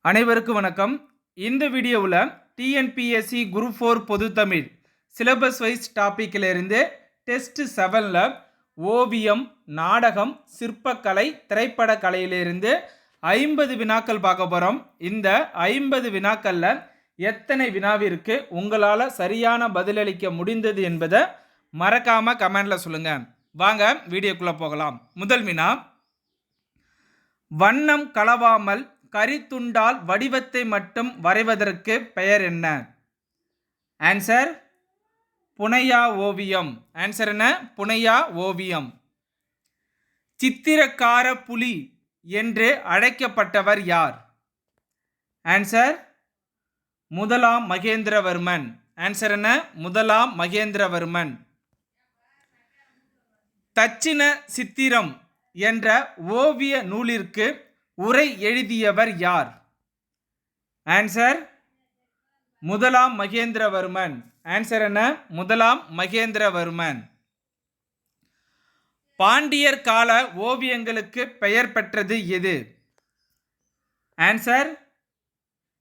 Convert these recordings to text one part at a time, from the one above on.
அனைவருக்கும் வணக்கம். இந்த வீடியோவில் டிஎன்பிஎஸ்சி குரூப் 4 பொது தமிழ் சிலபஸ் வைஸ் டாப்பிக்கில் இருந்து டெஸ்ட் 7ல் ஓவியம், நாடகம், சிற்பக்கலை, திரைப்பட கலையிலிருந்து 50 வினாக்கள் பார்க்க போகிறோம். இந்த 50 வினாக்களில் எத்தனை வினாவிற்கு உங்களால் சரியான பதிலளிக்க முடிந்தது என்பதை மறக்காமல் கமெண்டில் சொல்லுங்கள். வாங்க வீடியோக்குள்ளே போகலாம். முதல் வினா, வண்ணம் கலவாமல் கரித்துண்டால் வடிவத்தை மட்டும் வரைவதற்கு பெயர் என்ன? ஆன்சர் புனையா ஓவியம். ஆன்சர் என்ன? புனையா ஓவியம். சித்திரக்கார புலி என்று அழைக்கப்பட்டவர் யார்? ஆன்சர் முதலாம் மகேந்திரவர்மன். ஆன்சர் என்ன? முதலாம் மகேந்திரவர்மன். தட்சிண சித்திரம் என்ற ஓவிய நூலிற்கு உரை எழுதியவர் யார்? ஆன்சர் முதலாம் மகேந்திரவர்மன். ஆன்சர் என்ன? முதலாம் மகேந்திரவர்மன். பாண்டியர் கால ஓவியங்களுக்கு பெயர் பெற்றது எது? ஆன்சர்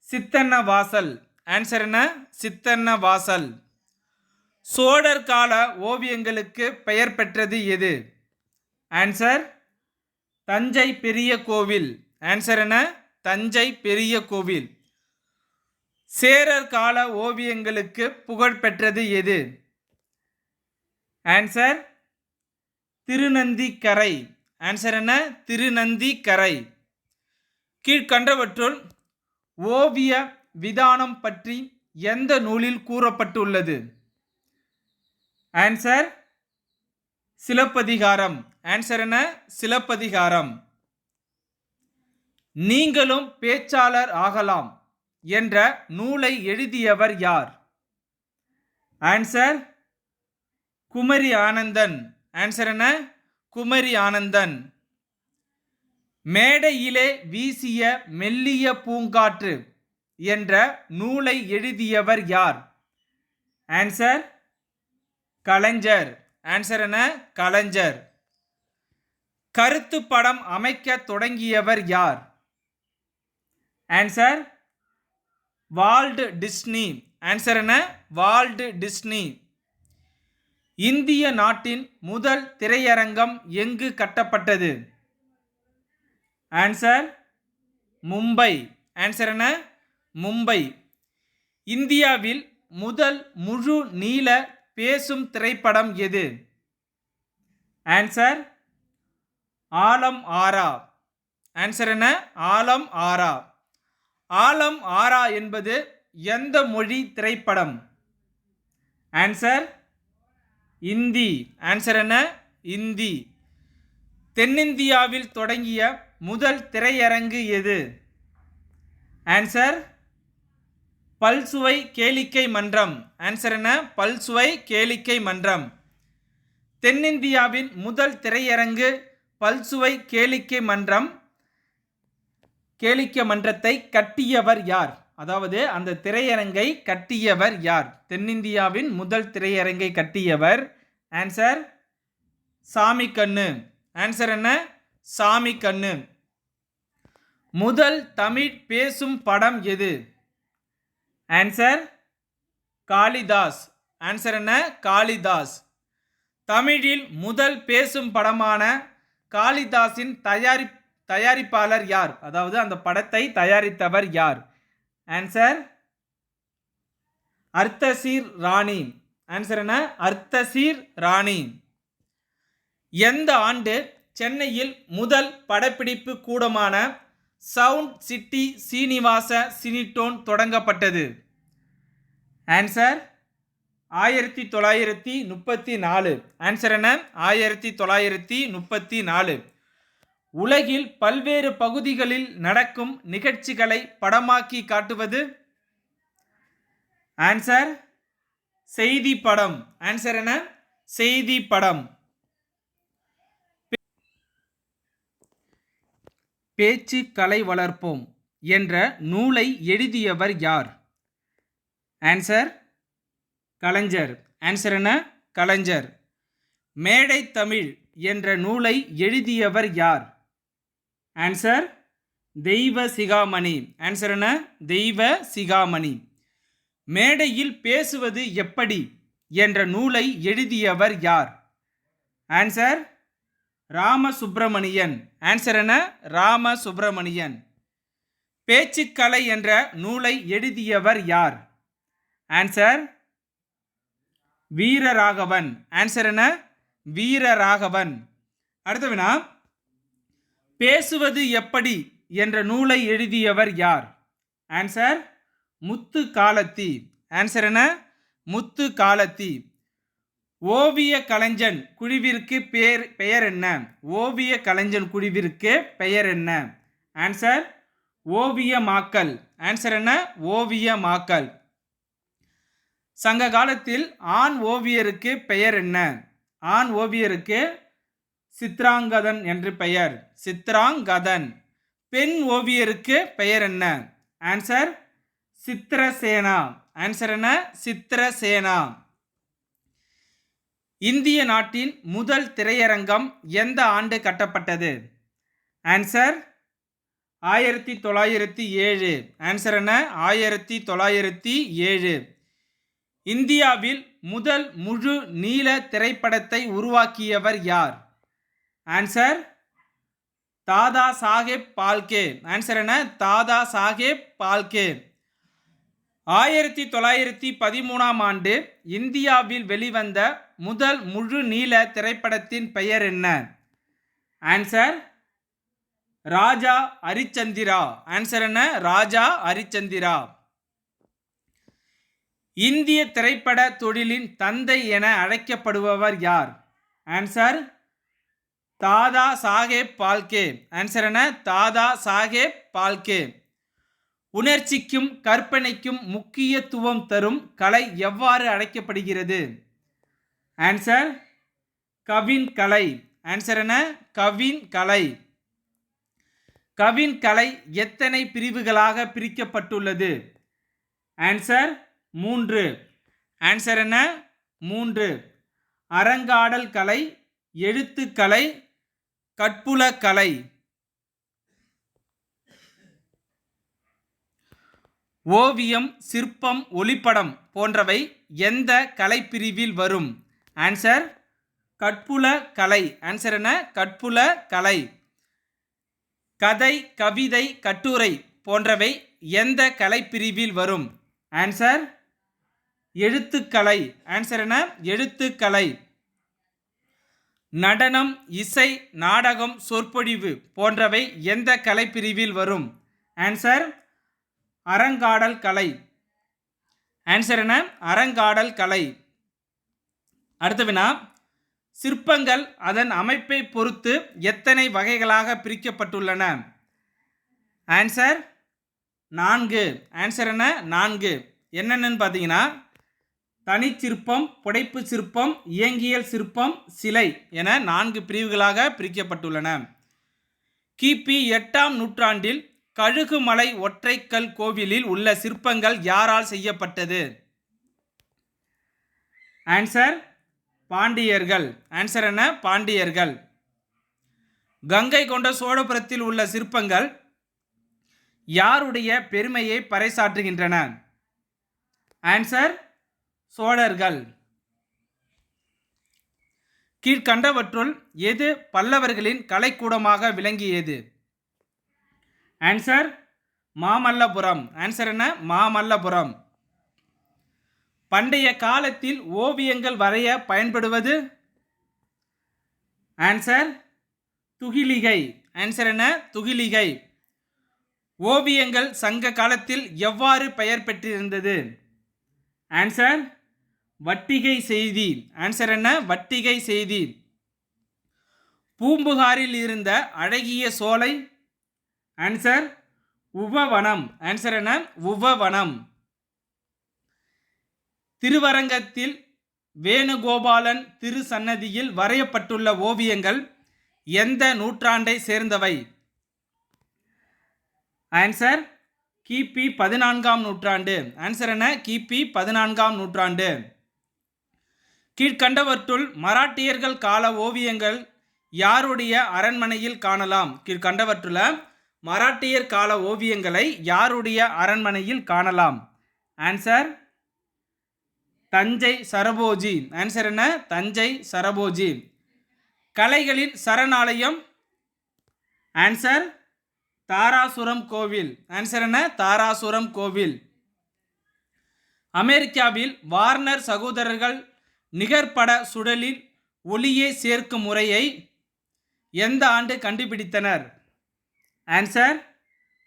சித்தன்ன வாசல். ஆன்சர் என்ன? சித்தன்ன வாசல். சோழர் கால ஓவியங்களுக்கு பெயர் பெற்றது எது? ஆன்சர் தஞ்சை பெரிய கோவில். ஆன்சர் என்ன? தஞ்சை பெரிய கோவில். சேரர் கால ஓவியங்களுக்கு புகழ் பெற்றது எது? ஆன்சர் திருநந்திக்கரை. ஆன்சர் என்ன? திருநந்திக்கரை. கீழ்கண்டவற்றுள் ஓவிய விதானம் பற்றி எந்த நூலில் கூறப்பட்டுள்ளது? ஆன்சர் சிலப்பதிகாரம். ஆன்சர் என்ன? சிலப்பதிகாரம். நீங்களும் பேச்சாளர் ஆகலாம் என்ற நூலை எழுதியவர் யார்? ஆன்சர் குமரி ஆனந்தன். ஆன்சர் என்ன? குமரி ஆனந்தன். மேடையிலே வீசிய மெல்லிய பூங்காற்று என்ற நூலை எழுதியவர் யார்? ஆன்சர் கலைஞர். ஆன்சர் என்ன? கலைஞர். கருத்து படம் அமைக்க தொடங்கியவர் யார்? Answer Walt Disney. ஆன்சர் என்ன? Walt Disney. இந்திய நாட்டின் முதல் திரையரங்கம் எங்கு கட்டப்பட்டது? ஆன்சர் மும்பை. ஆன்சர் என்ன? மும்பை. இந்தியாவில் முதல் முழு நீள பேசும் திரைப்படம் எது? ஆன்சர் ஆலம் ஆரா. ஆன்சர் என்ன? ஆலம் ஆரா. ஆலம் ஆரா என்பது எந்த மொழி திரைப்படம்? ஆன்சர் இந்தி. ஆன்சர் என்ன? இந்தி. தென்னிந்தியாவில் தொடங்கிய முதல் திரையரங்கு எது? ஆன்சர் பல்சுவை கேளிக்கை மன்றம். ஆன்சர் என்ன? பல்சுவை கேளிக்கை மன்றம். தென்னிந்தியாவின் முதல் திரையரங்கு பல்சுவை கேளிக்கை மன்றத்தை கட்டியவர் யார்? அதாவது அந்த திரையரங்கை கட்டியவர் யார்? தென்னிந்தியாவின் முதல் திரையரங்கை கட்டியவர். ஆன்சர் சாமி கண்ணு. ஆன்சர் என்ன? சாமி கண்ணு. முதல் தமிழ் பேசும் படம் எது? ஆன்சர் காளிதாஸ். ஆன்சர் என்ன? காளிதாஸ். தமிழில் முதல் பேசும் படமான காளிதாஸின் தயாரிப்பாளர் யார்? அதாவது அந்த படத்தை தயாரித்தவர் யார்? ஆன்சர் அர்த்தசீர் ராணி. ஆன்சர் என்ன? அர்த்தசீர் ராணி. எந்த ஆண்டு சென்னையில் முதல் படப்பிடிப்பு கூடமான சவுண்ட் சிட்டி சீனிவாச சினிடோன் தொடங்கப்பட்டது? ஆன்சர் 1934. ஆன்சர் என்ன? 1934. உலகில் பல்வேறு பகுதிகளில் நடக்கும் நிகழ்ச்சிகளை படமாக்கி காட்டுவது? ஆன்சர் செய்தி படம். ஆன்சர் என்ன? செய்தி படம். பேச்சு கலை வளர்ப்போம் என்ற நூலை எழுதியவர் யார்? ஆன்சர் கலைஞர். ஆன்சர் என்ன? கலைஞர். மேடை தமிழ் என்ற நூலை எழுதியவர் யார்? ஆன்சர் தெய்வ சிகாமணி. ஆன்சர் என்ன? தெய்வ சிகாமணி. மேடையில் பேசுவது எப்படி என்ற நூலை எழுதியவர் யார்? ஆன்சர் ராமசுப்பிரமணியன். ஆன்சர் என்ன? ராமசுப்பிரமணியன். பேச்சுக்கலை என்ற நூலை எழுதியவர் யார்? ஆன்சர் வீரராகவன். ஆன்சர் என்ன? வீரராகவன். அடுத்த வினா, பேசுவது எப்படி என்ற நூலை எழுதியவர் யார்? ஆன்சர் முத்து காலத்தி. ஆன்சர் என்ன? முத்து காலத்தி. ஓவிய கலைஞன் குழுவிற்கு பெயர் என்ன? ஓவிய கலைஞன் குழுவிற்கு பெயர் என்ன? ஆன்சர் ஓவியமாக்கல். ஆன்சர் என்ன? ஓவியமாக்கல். சங்க காலத்தில் ஆண் ஓவியருக்கு பெயர் என்ன? ஆண் ஓவியருக்கு சித்ராங்கதன் என்று பெயர். சித்ராங்கதன். பெண் ஓவியருக்கு பெயர் என்ன? ஆன்சர் சித்திரசேனா. ஆன்சர் என்ன? சித்திரசேனா. இந்திய நாட்டின் முதல் திரையரங்கம் எந்த ஆண்டு கட்டப்பட்டது? ஆன்சர் 1907. ஆன்சர் என்ன? 1907. இந்தியாவில் முதல் முழு நீள திரைப்படத்தை உருவாக்கியவர் யார்? ஆன்சர் தாதா சாஹேப் பால்கே. ஆன்சர் என்ன? தாதா சாஹேப் பால்கே. 1913ஆம் ஆண்டு இந்தியாவில் வெளிவந்த முதல் முழு நீள திரைப்படத்தின் பெயர் என்ன? ஆன்சர் ராஜா ஹரிச்சந்திரா. ஆன்சர் என்ன? ராஜா ஹரிச்சந்திரா. இந்திய திரைப்பட தொழிலின் தந்தை என அழைக்கப்படுபவர் யார்? ஆன்சர் தாதா சாஹேப் பால்கே. ஆன்சர் என்ன? தாதா சாஹேப் பால்கே. உணர்ச்சிக்கும் கற்பனைக்கும் முக்கியத்துவம் தரும் கலை எவ்வாறு அழைக்கப்படுகிறது? ஆன்சர் கவின் கலை. ஆன்சர் என்ன? கவின் கலை. கவின் கலை எத்தனை பிரிவுகளாக பிரிக்கப்பட்டுள்ளது? ஆன்சர் 3. ஆன்சர் என்ன? 3. அரங்காடல் கலை, எழுத்துக்கலை, கற்புல கலை. ஓவியம், சிற்பம், ஒளிப்படம் போன்றவை எந்த கலைப்பிரிவில் வரும்? ஆன்சர் கற்புல கலை. ஆன்சர் என்ன? கற்புல கலை. கதை, கவிதை, கட்டுரை போன்றவை எந்த கலைப்பிரிவில் வரும்? ஆன்சர் எழுத்துக்கலை. ஆன்சர் என்ன? எழுத்துக்கலை. நடனம், இசை, நாடகம், சொற்பொழிவு போன்றவை எந்த கலைப்பிரிவில் வரும்? ஆன்சர் அரங்காடல் கலை. ஆன்சர் என்ன? அரங்காடல் கலை. அடுத்த வினா, சிற்பங்கள் அதன் அமைப்பை பொறுத்து எத்தனை வகைகளாக பிரிக்கப்பட்டுள்ளன? ஆன்சர் 4. ஆன்சர் என்ன? 4. என்னென்னு பார்த்தீங்கன்னா, தனிச்சிற்பம், புடைப்பு சிற்பம், இயங்கியல் சிற்பம், சிலை என 4 பிரிவுகளாக பிரிக்கப்பட்டுள்ளன. கிபி 8ஆம் நூற்றாண்டில் கழுகுமலை ஒற்றைக்கல் கோவிலில் உள்ள சிற்பங்கள் யாரால் செய்யப்பட்டது? ஆன்சர் பாண்டியர்கள். ஆன்சர் என்ன? பாண்டியர்கள். கங்கை கொண்ட சோழபுரத்தில் உள்ள சிற்பங்கள் யாருடைய பெருமையை பறைசாற்றுகின்றன? ஆன்சர் சோழர்கள். கீழ்கண்டவற்றுள் எது பல்லவர்களின் கலைக்கூடமாக விளங்கியது? ஆன்சர் மாமல்லபுரம். ஆன்சர் என்ன? மாமல்லபுரம். பண்டைய காலத்தில் ஓவியங்கள் வரைய பயன்படுவது? ஆன்சர் துகிலிகை. ஆன்சர் என்ன? துகிலிகை. ஓவியங்கள் சங்க காலத்தில் எவ்வாறு பெயர் பெற்றிருந்தது? ஆன்சர் வட்டிகை செய்தி. ஆன்சர் என்ன? வட்டிகை செய்தி. பூம்புகாரில் இருந்த அழகிய சோலை? ஆன்சர் உபவனம். ஆன்சர் என்ன? உபவனம். திருவரங்கத்தில் வேணுகோபாலன் திருசன்னதியில் வரையப்பட்டுள்ள ஓவியங்கள் எந்த நூற்றாண்டை சேர்ந்தவை? ஆன்சர் கிபி 14ஆம் நூற்றாண்டு. ஆன்சர் என்ன? கிபி 14ஆம் நூற்றாண்டு. கீழ்கண்டவற்றுள் மராட்டியர்கள் கால ஓவியங்கள் யாருடைய அரண்மனையில் காணலாம்? கீழ்கண்டவற்றுள்ள மராட்டியர் கால ஓவியங்களை யாருடைய அரண்மனையில் காணலாம்? ஆன்சர் தஞ்சை சரபோஜி. ஆன்சர் என்ன? தஞ்சை சரபோஜி. கலைகளின் சரணாலயம்? ஆன்சர் தாராசுரம் கோவில். ஆன்சர் என்ன? தாராசுரம் கோவில். அமெரிக்காவில் வார்னர் சகோதரர்கள் நிகர்பட சுடலில் ஒளியை சேர்க்கும் முறையை எந்த ஆண்டு கண்டுபிடித்தனர்? ஆன்சர்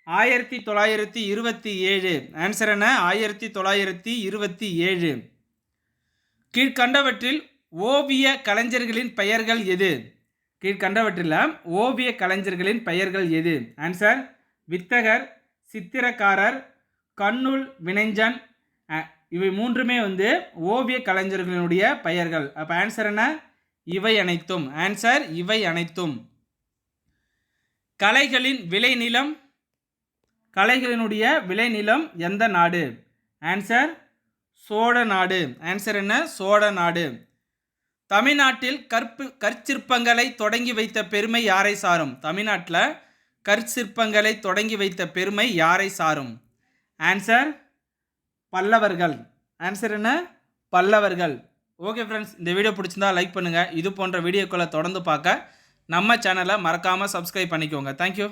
1927. ஆன்சர் என்ன? 1927. கீழ்கண்டவற்றில் ஓவிய கலைஞர்களின் பெயர்கள் எது? கீழ்கண்டவற்றில் ஓவிய கலைஞர்களின் பெயர்கள் எது? ஆன்சர் வித்தகர், சித்திரக்காரர், கண்ணுல் வினைஞ்சன். இவை மூன்றுமே ஓவிய கலைஞர்களினுடைய பெயர்கள். அப்போ ஆன்சர் என்ன? இவை அனைத்தும். ஆன்சர் இவை அனைத்தும். கலைகளின் விளைநிலம்? கலைகளினுடைய விளைநிலம் எந்த நாடு? ஆன்சர் சோழ நாடு. ஆன்சர் என்ன? சோழ நாடு. தமிழ்நாட்டில் கற்சிற்பங்களை தொடங்கி வைத்த பெருமை யாரை சாரும்? தமிழ்நாட்டில் கற்சிற்பங்களை தொடங்கி வைத்த பெருமை யாரை சாரும்? ஆன்சர் பல்லவர்கள். ஆன்சர் என்ன? பல்லவர்கள். ஓகே ஃப்ரெண்ட்ஸ், இந்த வீடியோ பிடிச்சிருந்தா லைக் பண்ணுங்கள். இது போன்ற வீடியோக்களை தொடர்ந்து பார்க்க நம்ம சேனலை மறக்காமல் சப்ஸ்கிரைப் பண்ணிக்கோங்க. தேங்க்யூ.